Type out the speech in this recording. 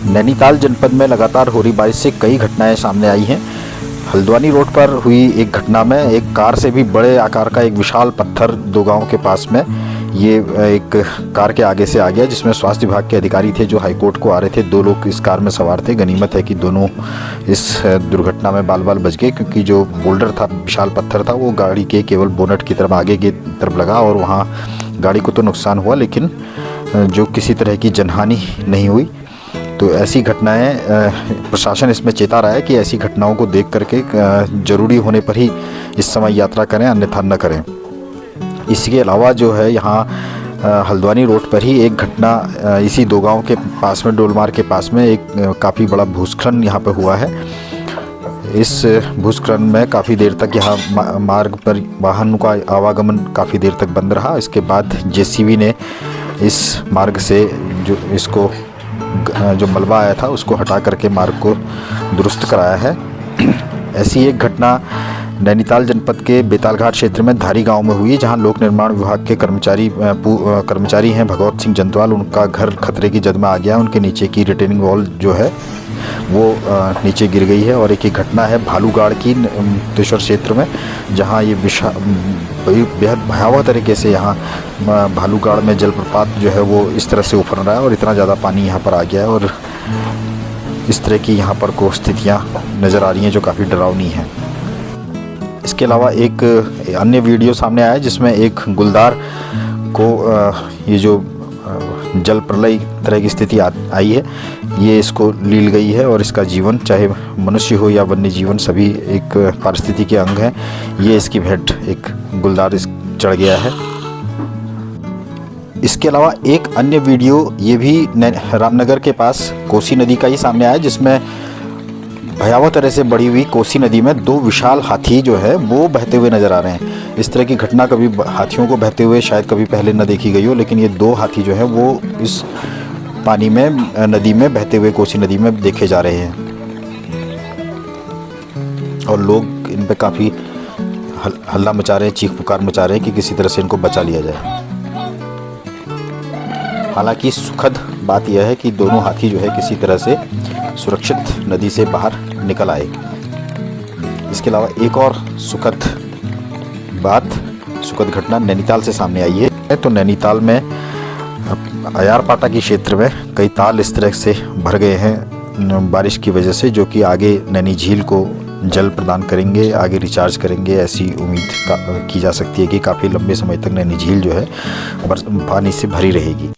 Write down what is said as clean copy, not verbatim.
नैनीताल जनपद में लगातार हो रही बारिश से कई घटनाएं सामने आई हैं। हल्द्वानी रोड पर हुई एक घटना में एक कार से भी बड़े आकार का एक विशाल पत्थर दो गांव के पास में ये एक कार के आगे से आ गया, जिसमें स्वास्थ्य विभाग के अधिकारी थे जो हाईकोर्ट को आ रहे थे। 2 लोग इस कार में सवार थे। गनीमत है कि दोनों इस दुर्घटना में बाल बाल बच गए, क्योंकि जो बोल्डर था, विशाल पत्थर था, वो गाड़ी के केवल बोनट की तरफ आगे की तरफ लगा और वहाँ गाड़ी को तो नुकसान हुआ, लेकिन जो किसी तरह की जनहानि नहीं हुई। तो ऐसी घटनाएं प्रशासन इसमें चेता रहा है कि ऐसी घटनाओं को देख करके ज़रूरी होने पर ही इस समय यात्रा करें, अन्यथा न करें। इसके अलावा जो है यहाँ हल्द्वानी रोड पर ही एक घटना इसी 2 गांव के पास में, डोलमार के पास में एक काफ़ी बड़ा भूस्खलन यहाँ पर हुआ है। इस भूस्खलन में काफ़ी देर तक यहाँ मार्ग पर वाहनों का आवागमन काफ़ी देर तक बंद रहा। इसके बाद जेसीबी ने इस मार्ग से जो मलबा आया था उसको हटा करके मार्ग को दुरुस्त कराया है। ऐसी एक घटना नैनीताल जनपद के बेतालघाट क्षेत्र में धारी गांव में हुई, जहां लोक निर्माण विभाग के कर्मचारी हैं भगवत सिंह जंतवाल। उनका घर खतरे की जद में आ गया। उनके नीचे की रिटेनिंग वॉल जो है वो नीचे गिर गई है। और एक घटना है भालूगाड़ की मुक्तेश्वर क्षेत्र में, जहां ये बेहद भयावह तरीके से यहाँ भालूगाड़ में जलप्रपात जो है वो इस तरह से उफर रहा है और इतना ज़्यादा पानी यहाँ पर आ गया है और इस तरह की यहाँ पर को स्थितियाँ नज़र आ रही हैं जो काफ़ी डरावनी हैं। इसके अलावा एक अन्य वीडियो सामने आया जिसमें एक गुलदार को ये जो जल प्रलय तरह की स्थिति आई है, ये इसको लील गई है और इसका जीवन, चाहे मनुष्य हो या वन्य जीवन, सभी एक पारिस्थितिकी के अंग हैं। ये इसकी भेंट एक गुलदार चढ़ गया है। इसके अलावा एक अन्य वीडियो ये भी रामनगर के पास कोसी नदी का ही सामने आया, जिसमें भयावह तरह से बढ़ी हुई कोसी नदी में 2 विशाल हाथी जो है वो बहते हुए नज़र आ रहे हैं। इस तरह की घटना कभी हाथियों को बहते हुए शायद कभी पहले न देखी गई हो, लेकिन ये 2 हाथी जो है वो इस पानी में, नदी में बहते हुए कोसी नदी में देखे जा रहे हैं और लोग इन पे काफ़ी हल्ला मचा रहे हैं, चीख पुकार मचा रहे हैं कि किसी तरह से इनको बचा लिया जाए। हालांकि सुखद बात यह है कि दोनों हाथी जो है किसी तरह से सुरक्षित नदी से बाहर निकल आए। इसके अलावा एक और सुखद घटना नैनीताल से सामने आई है। तो नैनीताल में अयारपाटा के क्षेत्र में कई ताल इस तरह से भर गए हैं बारिश की वजह से, जो कि आगे नैनी झील को जल प्रदान करेंगे, आगे रिचार्ज करेंगे। ऐसी उम्मीद की जा सकती है कि काफ़ी लंबे समय तक नैनी झील जो है पानी से भरी रहेगी।